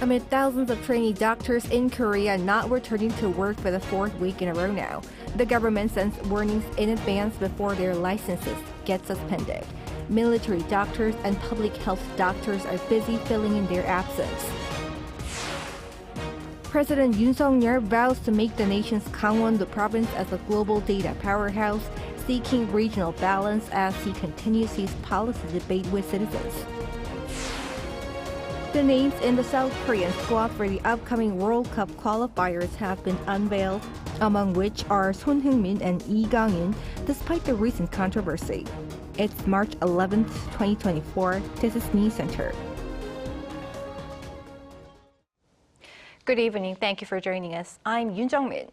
Amid thousands of trainee doctors in Korea not returning to work for the fourth week in a row now, the government sends warnings in advance before their licenses get suspended. Military doctors and public health doctors are busy filling in their absence. President Yoon Suk-yeol vows to make the nation's Gangwon-do province as a global data powerhouse, seeking regional balance as he continues his policy debate with citizens. The names in the South Korean squad for the upcoming World Cup qualifiers have been unveiled, among which are Son Heung-min and Lee Kang-in, despite the recent controversy. It's March 11th, 2024. This is Newscenter. Good evening. Thank you for joining us. I'm Yoon Jung-min.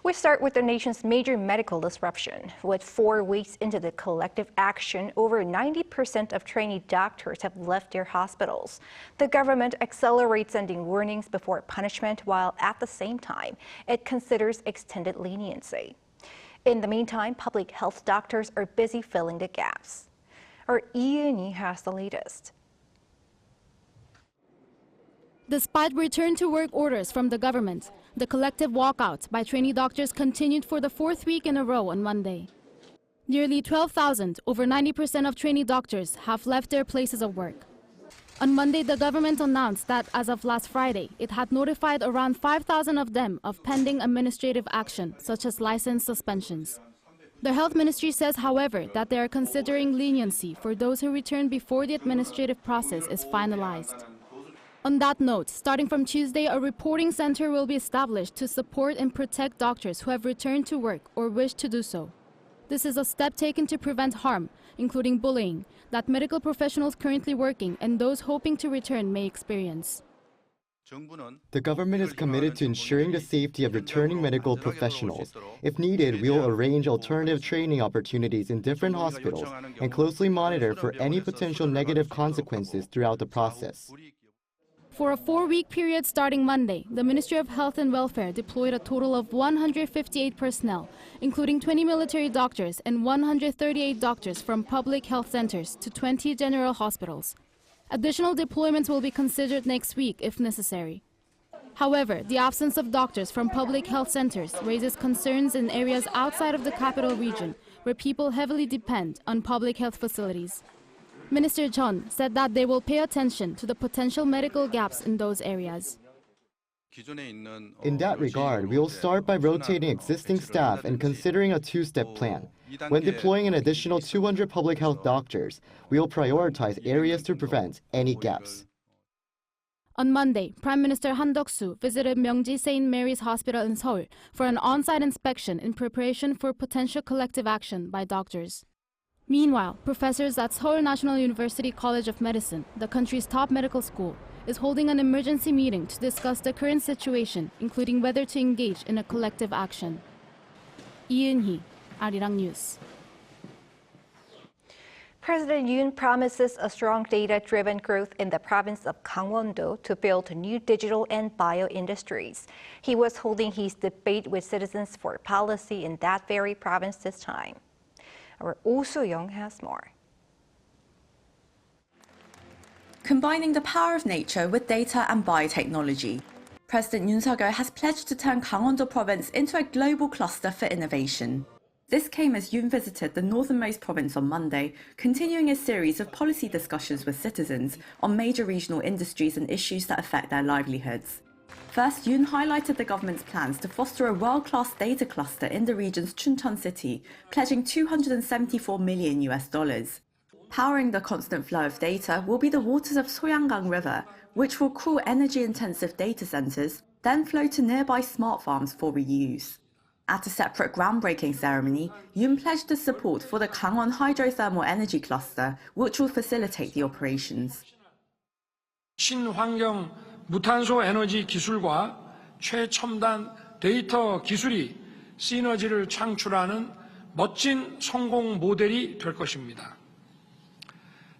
We start with the nation's major medical disruption. With 4 weeks into the collective action, over 90% of trainee doctors have left their hospitals. The government accelerates sending warnings before punishment, while at the same time, it considers extended leniency. In the meantime, public health doctors are busy filling the gaps. Our Yoon has the latest. Despite return-to-work orders from the government, the collective walkout by trainee doctors continued for the fourth week in a row on Monday. Nearly 12,000, over 90% of trainee doctors, have left their places of work. On Monday, the government announced that as of last Friday, it had notified around 5,000 of them of pending administrative action, such as license suspensions. The health ministry says, however, that they are considering leniency for those who return before the administrative process is finalized. On that note, starting from Tuesday, a reporting center will be established to support and protect doctors who have returned to work or wish to do so. This is a step taken to prevent harm, including bullying, that medical professionals currently working and those hoping to return may experience. The government is committed to ensuring the safety of returning medical professionals. If needed, we will arrange alternative training opportunities in different hospitals and closely monitor for any potential negative consequences throughout the process. For a 4-week period starting Monday, the Ministry of Health and Welfare deployed a total of 158 personnel, including 20 military doctors and 138 doctors from public health centers to 20 general hospitals. Additional deployments will be considered next week if necessary. However, the absence of doctors from public health centers raises concerns in areas outside of the capital region, where people heavily depend on public health facilities. Minister Jeon said that they will pay attention to the potential medical gaps in those areas. In that regard, we will start by rotating existing staff and considering a two-step plan. When deploying an additional 200 public health doctors, we will prioritize areas to prevent any gaps. On Monday, Prime Minister Han Duck-soo visited Myeongji St. Mary's Hospital in Seoul for an on-site inspection in preparation for potential collective action by doctors. Meanwhile, professors at Seoul National University College of Medicine, the country's top medical school, is holding an emergency meeting to discuss the current situation, including whether to engage in a collective action. Lee Kang-in, Arirang News. President Yoon promises a strong data-driven growth in the province of Gangwon-do to build new digital and bio industries. He was holding his debate with citizens for policy in that very province this time. Our Oh Soo-young has more. Combining the power of nature with data and biotechnology, President Yoon Suk-yeol has pledged to turn Gangwon-do province into a global cluster for innovation. This came as Yoon visited the northernmost province on Monday, continuing a series of policy discussions with citizens on major regional industries and issues that affect their livelihoods. First, Yoon highlighted the government's plans to foster a world-class data cluster in the region's Chuncheon city, pledging $274 million. Powering the constant flow of data will be the waters of Soyanggang River, which will cool energy-intensive data centers, then flow to nearby smart farms for reuse. At a separate groundbreaking ceremony, Yoon pledged his support for the Gangwon Hydrothermal Energy Cluster, which will facilitate the operations. 친환경 무탄소 에너지 기술과 최첨단 데이터 기술이 시너지를 창출하는 멋진 성공 모델이 될 것입니다.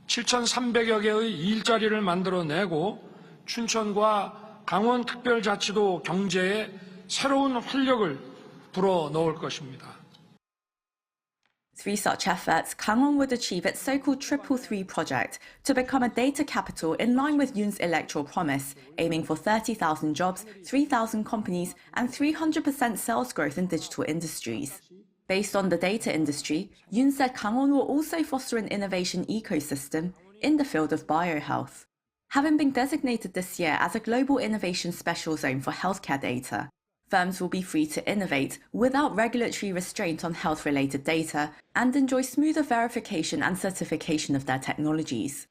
7,300여 개의 일자리를 만들어내고 춘천과 강원특별자치도 경제에 새로운 활력을 불어넣을 것입니다. Through such efforts, Gangwon would achieve its so-called 333 project to become a data capital in line with Yoon's electoral promise, aiming for 30,000 jobs, 3,000 companies, and 300% sales growth in digital industries. Based on the data industry, Yoon said Gangwon will also foster an innovation ecosystem in the field of biohealth. Having been designated this year as a global innovation special zone for healthcare data, firms will be free to innovate without regulatory restraint on health-related data and enjoy smoother verification and certification of their technologies.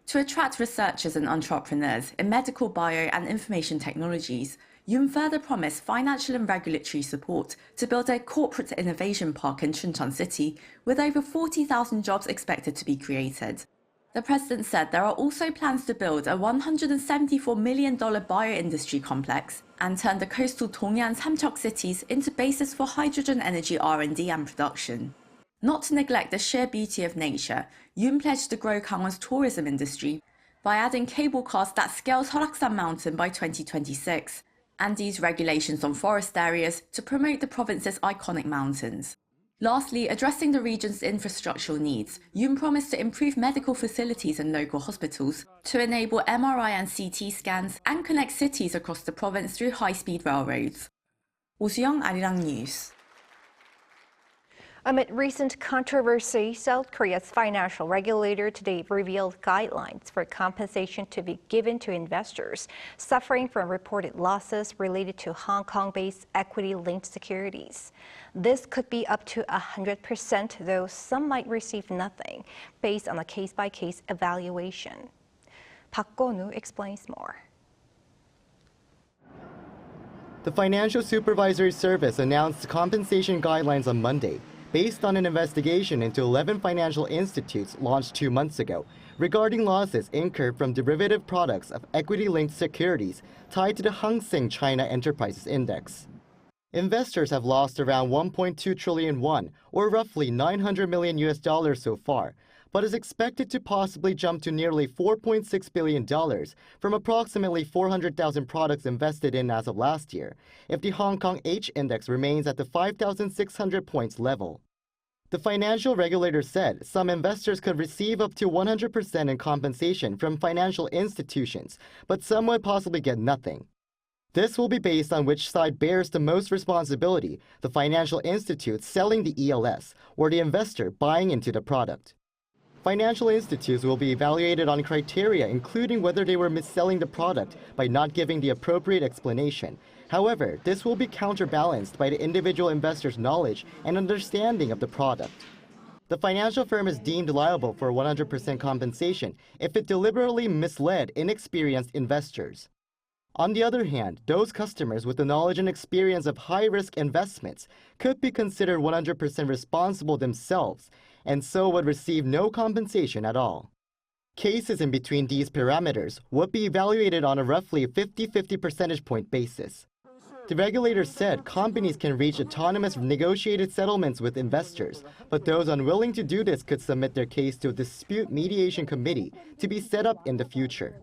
To attract researchers and entrepreneurs in medical, bio, and information technologies, Yoon further promised financial and regulatory support to build a corporate innovation park in Chuncheon City, with over 40,000 jobs expected to be created. The president said there are also plans to build a $174 million bio-industry complex and turn the coastal Dongyan and Samcheok cities into bases for hydrogen energy R&D and production. Not to neglect the sheer beauty of nature, Yoon pledged to grow Gangwon's tourism industry by adding cable cars that scales Horaksan Mountain by 2026 and ease regulations on forest areas to promote the province's iconic mountains. Lastly, addressing the region's infrastructural needs, Yoon promised to improve medical facilities and local hospitals to enable MRI and CT scans and connect cities across the province through high-speed railroads. 오수영, Arirang News. Amid recent controversy, South Korea's financial regulator today revealed guidelines for compensation to be given to investors suffering from reported losses related to Hong Kong-based equity-linked securities. This could be up to 100%, though some might receive nothing, based on a case-by-case evaluation. Park Go-nu explains more. The Financial Supervisory Service announced compensation guidelines on Monday, based on an investigation into 11 financial institutes launched 2 months ago regarding losses incurred from derivative products of equity-linked securities tied to the Hang Seng China Enterprises Index. Investors have lost around 1.2 trillion won, or roughly $900 million so far, but is expected to possibly jump to nearly $4.6 billion from approximately 400,000 products invested in as of last year, if the Hong Kong H index remains at the 5,600 points level. The financial regulator said some investors could receive up to 100% in compensation from financial institutions, but some would possibly get nothing. This will be based on which side bears the most responsibility, the financial institute selling the ELS or the investor buying into the product. Financial institutes will be evaluated on criteria including whether they were mis-selling the product by not giving the appropriate explanation. However, this will be counterbalanced by the individual investor's knowledge and understanding of the product. The financial firm is deemed liable for 100% compensation if it deliberately misled inexperienced investors. On the other hand, those customers with the knowledge and experience of high-risk investments could be considered 100% responsible themselves, and so would receive no compensation at all. Cases in between these parameters would be evaluated on a roughly 50-50 percentage point basis. The regulator said companies can reach autonomous negotiated settlements with investors, but those unwilling to do this could submit their case to a dispute mediation committee to be set up in the future.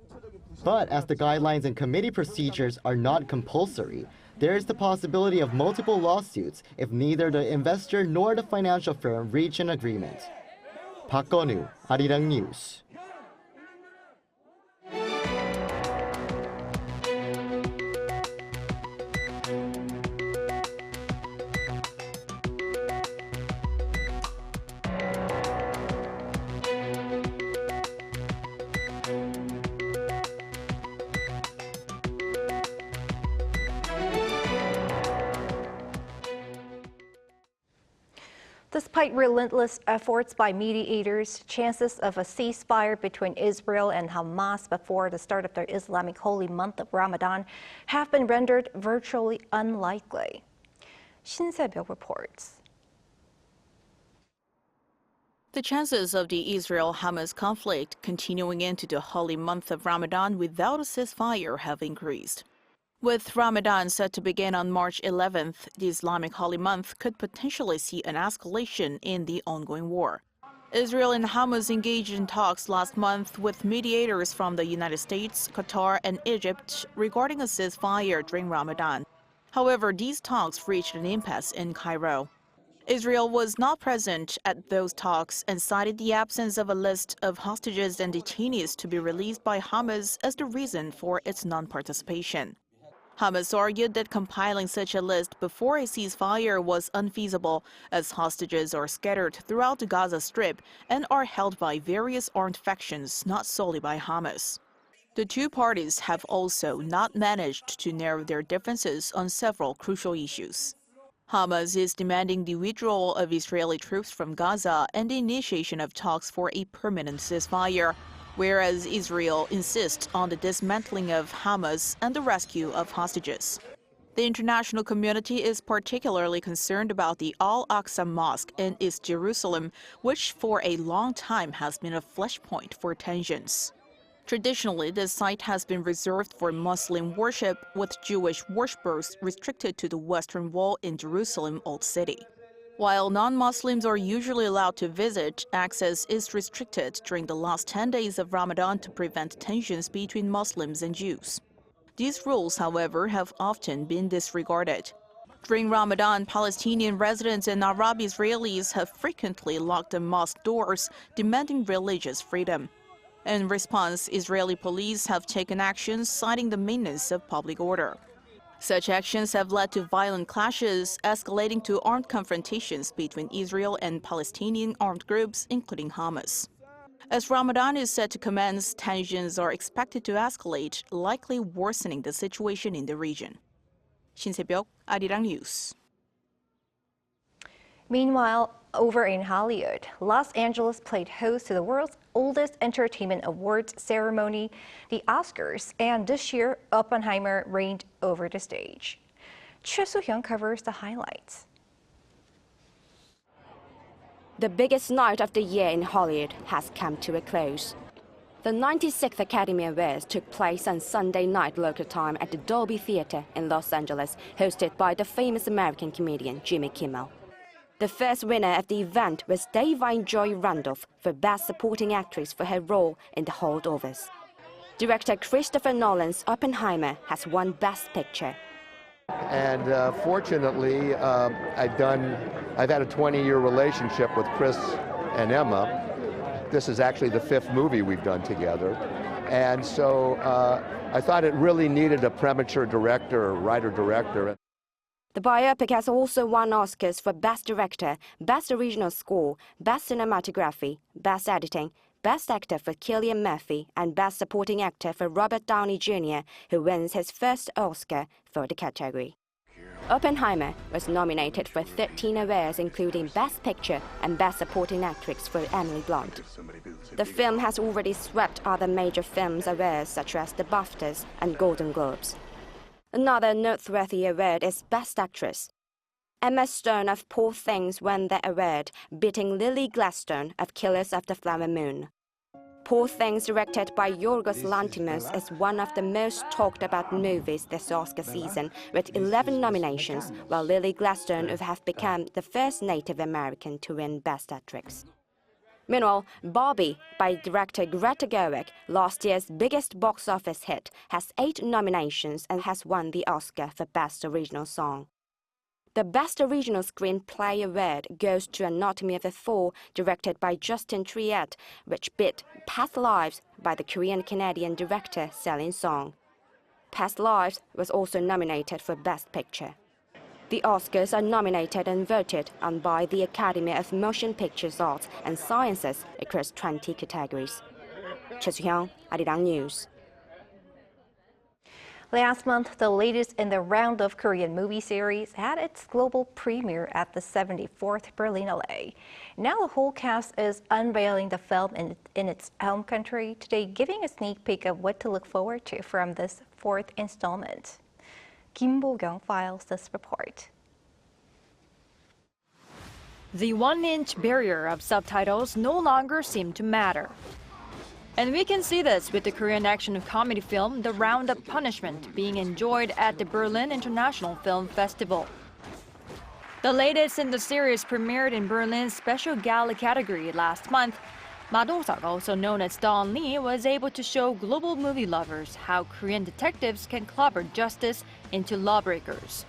But as the guidelines and committee procedures are not compulsory, there is the possibility of multiple lawsuits if neither the investor nor the financial firm reach an agreement. Park Go-nu, Arirang News. Despite relentless efforts by mediators, chances of a ceasefire between Israel and Hamas before the start of the Islamic holy month of Ramadan have been rendered virtually unlikely. Shin Se-byuk reports. The chances of the Israel-Hamas conflict continuing into the holy month of Ramadan without a ceasefire have increased. With Ramadan set to begin on March 11th, the Islamic holy month could potentially see an escalation in the ongoing war. Israel and Hamas engaged in talks last month with mediators from the United States, Qatar, and Egypt regarding a ceasefire during Ramadan. However, these talks reached an impasse in Cairo. Israel was not present at those talks and cited the absence of a list of hostages and detainees to be released by Hamas as the reason for its non-participation. Hamas argued that compiling such a list before a ceasefire was unfeasible, as hostages are scattered throughout the Gaza Strip and are held by various armed factions, not solely by Hamas. The two parties have also not managed to narrow their differences on several crucial issues. Hamas is demanding the withdrawal of Israeli troops from Gaza and the initiation of talks for a permanent ceasefire, whereas Israel insists on the dismantling of Hamas and the rescue of hostages. The international community is particularly concerned about the Al-Aqsa Mosque in East Jerusalem, which for a long time has been a flashpoint for tensions. Traditionally, the site has been reserved for Muslim worship, with Jewish worshippers restricted to the Western Wall in Jerusalem Old City. While non-Muslims are usually allowed to visit, access is restricted during the last 10 days of Ramadan to prevent tensions between Muslims and Jews. These rules, however, have often been disregarded. During Ramadan, Palestinian residents and Arab Israelis have frequently locked the mosque doors, demanding religious freedom. In response, Israeli police have taken actions citing the maintenance of public order. Such actions have led to violent clashes, escalating to armed confrontations between Israel and Palestinian armed groups, including Hamas. As Ramadan is set to commence, tensions are expected to escalate, likely worsening the situation in the region. 신새벽 Arirang News. Meanwhile, over in Hollywood, Los Angeles played host to the world's oldest entertainment awards ceremony, the Oscars, and this year, Oppenheimer reigned over the stage. Choi Soo-hyun covers the highlights. The biggest night of the year in Hollywood has come to a close. The 96th Academy Awards took place on Sunday night local time at the Dolby Theatre in Los Angeles, hosted by the famous American comedian Jimmy Kimmel. The first winner of the event was Da'Vine Joy Randolph for Best Supporting Actress for her role in The Holdovers. Director Christopher Nolan's Oppenheimer has won Best Picture. And fortunately, I've had a 20-year relationship with Chris and Emma. This is actually the 5th movie we've done together. And so I thought it really needed a premature director or writer-director. The biopic has also won Oscars for Best Director, Best Original Score, Best Cinematography, Best Editing, Best Actor for Cillian Murphy, and Best Supporting Actor for Robert Downey Jr., who wins his first Oscar for the category. Oppenheimer was nominated for 13 awards, including Best Picture and Best Supporting Actress for Emily Blunt. The film has already swept other major films awards such as the BAFTAs and Golden Globes. Another noteworthy award is Best Actress. Emma Stone of Poor Things won the award, beating Lily Gladstone of Killers of the Flower Moon. Poor Things, directed by Yorgos Lanthimos, is one of the most talked about movies this Oscar season, with 11 nominations, while Lily Gladstone would have become the first Native American to win Best Actress. Meanwhile, Barbie, by director Greta Gerwig, last year's biggest box office hit, has 8 nominations and has won the Oscar for Best Original Song. The Best Original Screenplay award goes to Anatomy of a Fall, directed by Justin Triet, which beat Past Lives by the Korean-Canadian director Celine Song. Past Lives was also nominated for Best Picture. The Oscars are nominated and voted on by the Academy of Motion Pictures Arts and Sciences across 20 categories. Choi Soo-hyun, Arirang News. Last month, the latest in the Roundup Korean movie series had its global premiere at the 74th Berlinale. Now the whole cast is unveiling the film in its home country today, giving a sneak peek of what to look forward to from this 4th installment. Kim Bo-kyung files this report. The 1-inch barrier of subtitles no longer seem to matter. And we can see this with the Korean action comedy film The Roundup Punishment being enjoyed at the Berlin International Film Festival. The latest in the series premiered in Berlin's Special Gala category last month. Ma Dong-seok, also known as Don Lee, was able to show global movie lovers how Korean detectives can clobber justice into lawbreakers.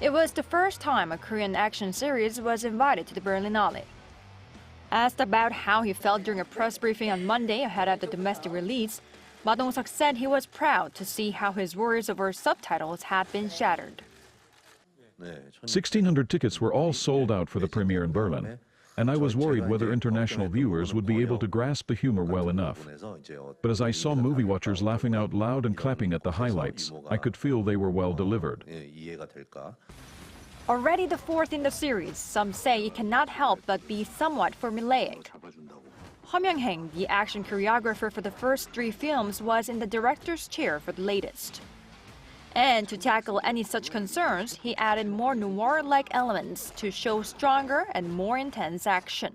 It was the first time a Korean action series was invited to the Berlinale. Asked about how he felt during a press briefing on Monday ahead of the domestic release, Ma Dong-seok said he was proud to see how his worries over subtitles had been shattered. 1,600 tickets were all sold out for the premiere in Berlin, and I was worried whether international viewers would be able to grasp the humor well enough. But as I saw movie watchers laughing out loud and clapping at the highlights, I could feel they were well delivered. Already the fourth in the series, some say it cannot help but be somewhat formulaic. Hwang Sun-hong, the action choreographer for the first 3 films, was in the director's chair for the latest. And to tackle any such concerns, he added more noir-like elements to show stronger and more intense action.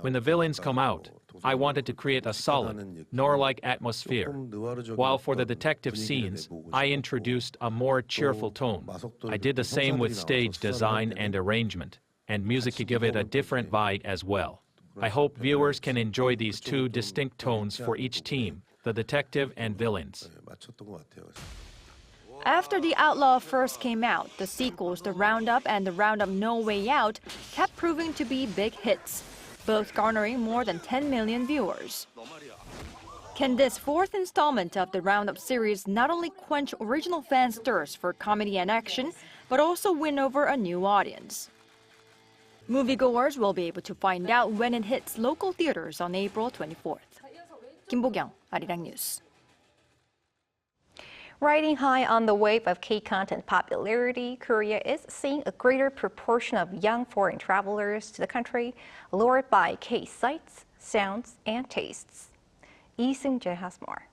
When the villains come out, I wanted to create a solid, noir-like atmosphere, while for the detective scenes, I introduced a more cheerful tone. I did the same with stage design and arrangement, and music to give it a different vibe as well. I hope viewers can enjoy these 2 distinct tones for each team, the detective and villains. After The Outlaw first came out, the sequels, The Roundup and The Roundup No Way Out, kept proving to be big hits, both garnering more than 10 million viewers. Can this 4th installment of the Roundup series not only quench original fans' thirst for comedy and action, but also win over a new audience? Moviegoers will be able to find out when it hits local theaters on April 24th. Kim Bo-kyung, Arirang News. Riding high on the wave of K-content popularity, Korea is seeing a greater proportion of young foreign travelers to the country, lured by K sights, sounds, and tastes. Lee Seung-jae has more.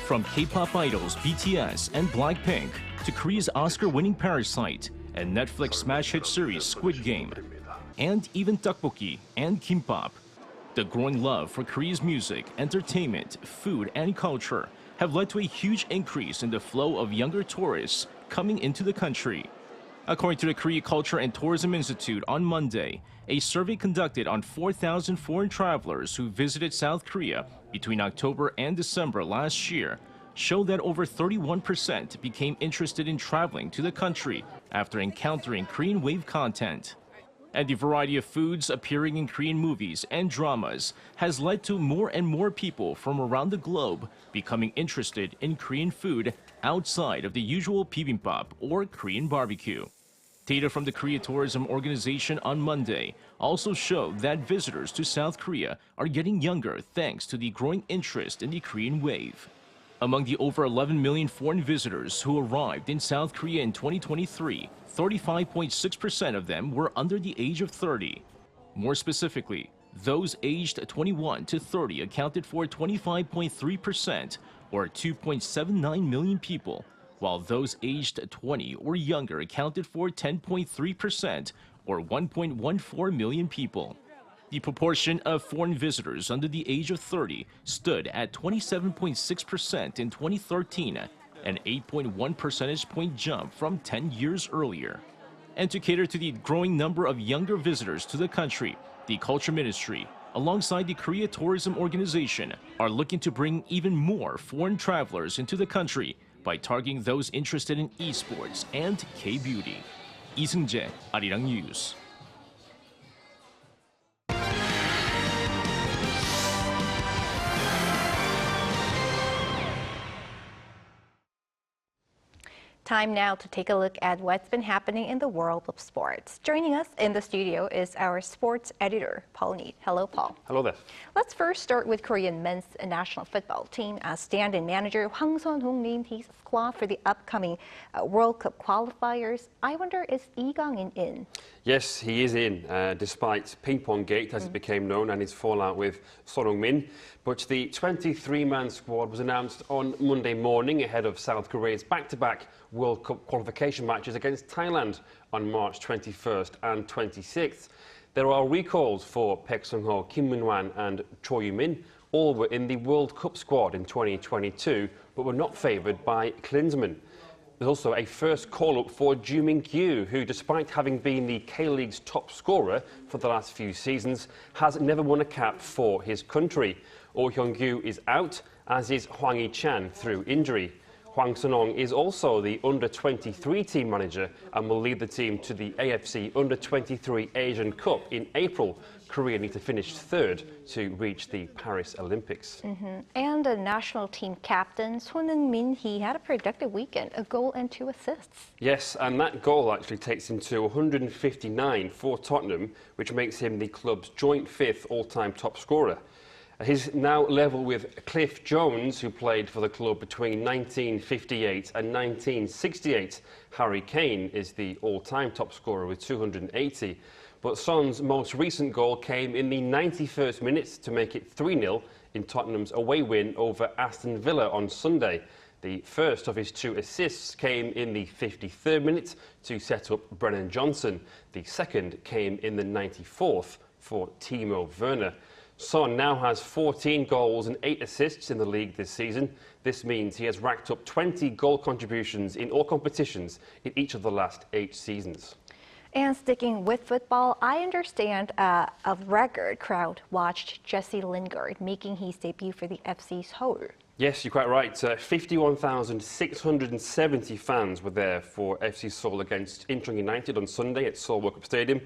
From K-pop idols BTS and Blackpink to Korea's Oscar-winning Parasite and Netflix smash hit series Squid Game, and even tteokbokki and kimbap, the growing love for Korea's music, entertainment, food, and culture have led to a huge increase in the flow of younger tourists coming into the country. According to the Korea Culture and Tourism Institute on Monday, a survey conducted on 4,000 foreign travelers who visited South Korea between October and December last year showed that over 31% became interested in traveling to the country after encountering Korean wave content. And the variety of foods appearing in Korean movies and dramas has led to more and more people from around the globe becoming interested in Korean food outside of the usual bibimbap or Korean barbecue. Data from the Korea Tourism Organization on Monday also showed that visitors to South Korea are getting younger thanks to the growing interest in the Korean wave. Among the over 11 million foreign visitors who arrived in South Korea in 2023, 35.6% of them were under the age of 30. More specifically, those aged 21 to 30 accounted for 25.3%, or 2.79 million people, while those aged 20 or younger accounted for 10.3%, or 1.14 million people. The proportion of foreign visitors under the age of 30 stood at 27.6% in 2013, an 8.1 percentage point jump from 10 years earlier. And to cater to the growing number of younger visitors to the country, the Culture Ministry, alongside the Korea Tourism Organization, are looking to bring even more foreign travelers into the country by targeting those interested in esports and K-beauty. Lee Seung-jae, Arirang News. Time now to take a look at what's been happening in the world of sports. Joining us in the studio is our sports editor, Paul Need. Hello, Paul. Hello there. Let's first start with Korean men's national football team. As stand-in manager, Hwang Sun-hong named his squad for the upcoming World Cup qualifiers. I wonder, is Lee Kang-in in? Yes, he is in, despite Ping Pong Gate, as it became known, and his fallout with Son Heung-min. But the 23-man squad was announced on Monday morning ahead of South Korea's back-to-back World Cup qualification matches against Thailand on March 21st and 26th. There are recalls for Paek Sung-ho, Kim Min-wan and Cho Yu-min. All were in the World Cup squad in 2022, but were not favoured by Klinsmann. There's also a first call-up for Joo Min-kyu, who, despite having been the K-League's top scorer for the last few seasons, has never won a cap for his country. Oh Hyung-kyu is out, as is Hwang Hee-chan through injury. Hwang Sun-hong is also the under-23 team manager and will lead the team to the AFC Under-23 Asian Cup in April. Korea need to finish third to reach the Paris Olympics. And the national team captain, Son Heung-min, he had a productive weekend, a goal and 2 assists. Yes, and that goal actually takes him to 159 for Tottenham, which makes him the club's joint 5th all-time top scorer. He's now level with Cliff Jones, who played for the club between 1958 and 1968. Harry Kane is the all-time top scorer with 280. But Son's most recent goal came in the 91st minute to make it 3-0 in Tottenham's away win over Aston Villa on Sunday. The first of his 2 assists came in the 53rd minute to set up Brennan Johnson. The second came in the 94th for Timo Werner. Son now has 14 goals and 8 assists in the league this season. This means he has racked up 20 goal contributions in all competitions in each of the last 8 seasons. And sticking with football, I understand a record crowd watched Jesse Lingard making his debut for the FC Seoul. Yes, you're quite right. 51,670 fans were there for FC Seoul against Incheon United on Sunday at Seoul World Cup Stadium.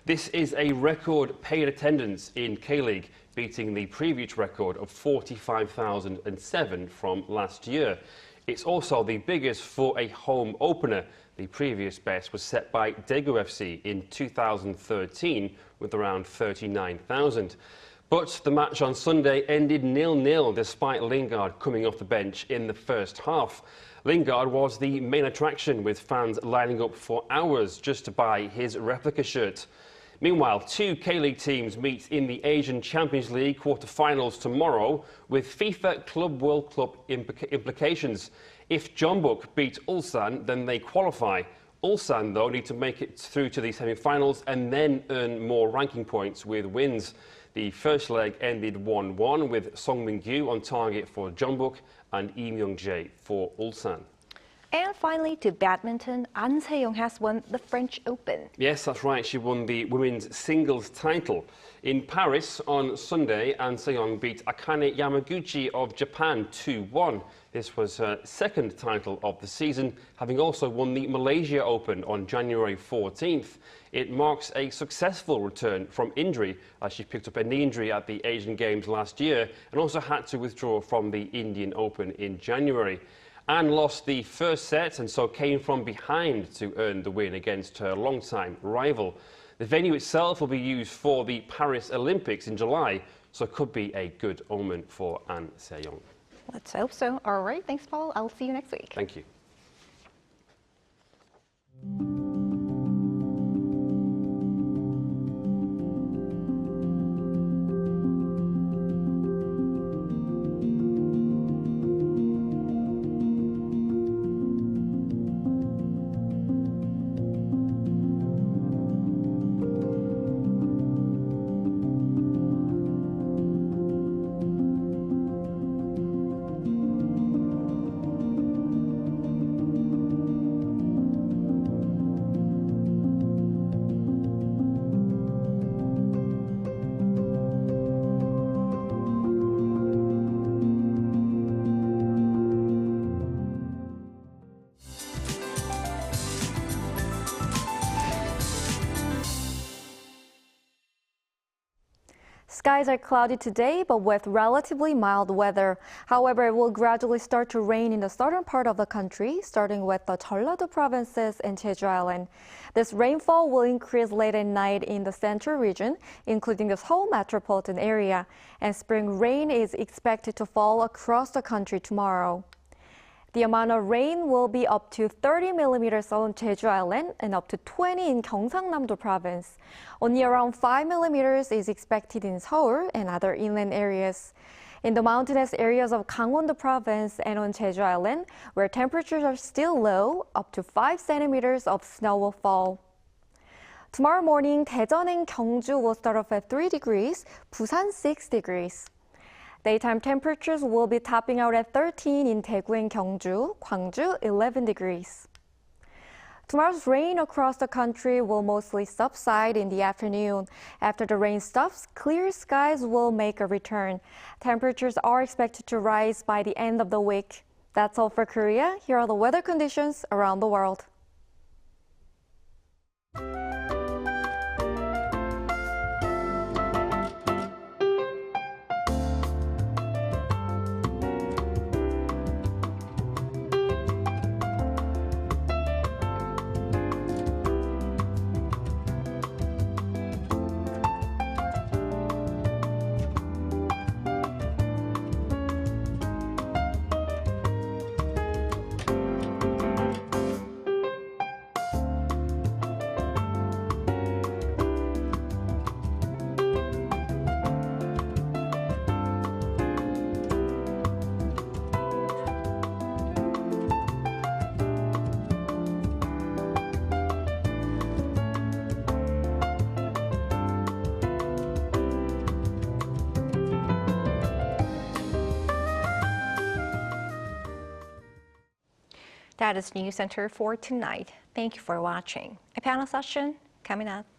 This is a record paid attendance in K-League, beating the previous record of 45,007 from last year. It's also the biggest for a home opener. The previous best was set by Daegu FC in 2013 with around 39,000. But the match on Sunday ended 0-0 despite Lingard coming off the bench in the first half. Lingard was the main attraction, with fans lining up for hours just to buy his replica shirt. Meanwhile, 2 K-League teams meet in the Asian Champions League quarter-finals tomorrow with FIFA Club World Cup implications. If Jeonbuk beat Ulsan, then they qualify. Ulsan, though, need to make it through to the semi-finals and then earn more ranking points with wins. The first leg ended 1-1 with Song Min-gyu on target for Jeonbuk and Lee Myung-jae for Ulsan. And finally, to badminton, An Se-young has won the French Open. Yes, that's right. She won the women's singles title. In Paris on Sunday, An Se-young beat Akane Yamaguchi of Japan 2-1. This was her second title of the season, having also won the Malaysia Open on January 14th. It marks a successful return from injury, as she picked up a knee injury at the Asian Games last year and also had to withdraw from the Indian Open in January. Anne lost the first set and so came from behind to earn the win against her longtime rival. The venue itself will be used for the Paris Olympics in July, so it could be a good omen for An Se-young. Let's hope so. All right, thanks, Paul. I'll see you next week. Thank you. Skies are cloudy today, but with relatively mild weather. However, it will gradually start to rain in the southern part of the country, starting with the Jeollado provinces and Jeju Island. This rainfall will increase late at night in the central region, including the Seoul metropolitan area, and spring rain is expected to fall across the country tomorrow. The amount of rain will be up to 30 millimeters on Jeju Island and up to 20 in Gyeongsangnam-do province. Only around 5 millimeters is expected in Seoul and other inland areas. In the mountainous areas of Gangwon-do province and on Jeju Island, where temperatures are still low, up to 5 centimeters of snow will fall. Tomorrow morning, Daejeon and Gyeongju will start off at 3 degrees, Busan 6 degrees. Daytime temperatures will be topping out at 13 in Daegu and Gyeongju, Gwangju 11 degrees. Tomorrow's rain across the country will mostly subside in the afternoon. After the rain stops, clear skies will make a return. Temperatures are expected to rise by the end of the week. That's all for Korea. Here are the weather conditions around the world. That is Newscenter for tonight. Thank you for watching. A panel session coming up.